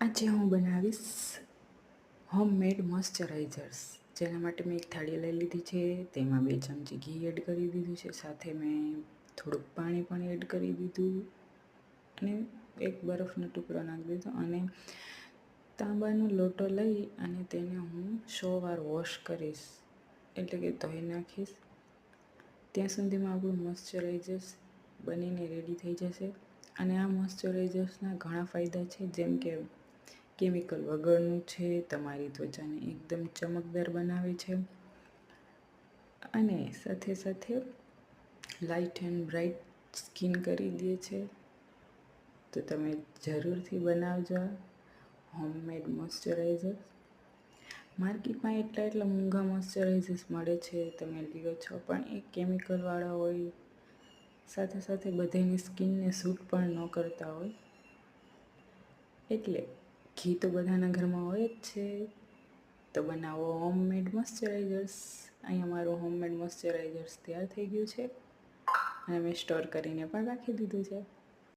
આજે હું બનાવીશ હોમમેડ મોઇશ્ચરાઇઝર્સ. જેના માટે મેં એક થાળી લઈ લીધી છે, તેમાં 2 ચમચી ઘી એડ કરી દીધું છે, સાથે મેં થોડુંક પાણી પણ એડ કરી દીધું અને એક બરફનો ટુકડો નાખી દીધો અને તાંબાનો લોટો લઈ અને તેને હું 100 વાર વોશ કરીશ, એટલે કે ધોઈ નાખીશ. ત્યાં સુધીમાં આપણું મોઇશ્ચરાઇઝર્સ બનીને રેડી થઈ જશે. અને આ મોઇશ્ચરાઇઝર્સના ઘણા ફાયદા છે, જેમ કે કેમિકલ વગરનું છે, તમારી ત્વચાને એકદમ ચમકદાર બનાવે છે અને સાથે સાથે લાઇટ એન્ડ બ્રાઇટ સ્કિન કરી દે છે. તો તમે જરૂરથી બનાવજો હોમમેડ મોઇશ્ચરાઇઝર. માર્કેટમાં એટલા મોંઘા મોઇશ્ચરાઇઝર્સ મળે છે, તમે લ્યો છો, પણ એ કેમિકલવાળા હોય, સાથે સાથે બધાની સ્કિનને સૂટ પણ ન કરતા હોય. એટલે ઘી તો બધાના ઘરમાં હોય જ છે, તો બનાવો હોમમેડ મોઇશ્ચરાઇઝર્સ. અહીંયા મારું હોમમેડ મોઇશ્ચરાઇઝર્સ તૈયાર થઈ ગયું છે અને મેં સ્ટોર કરીને પણ રાખી દીધું છે.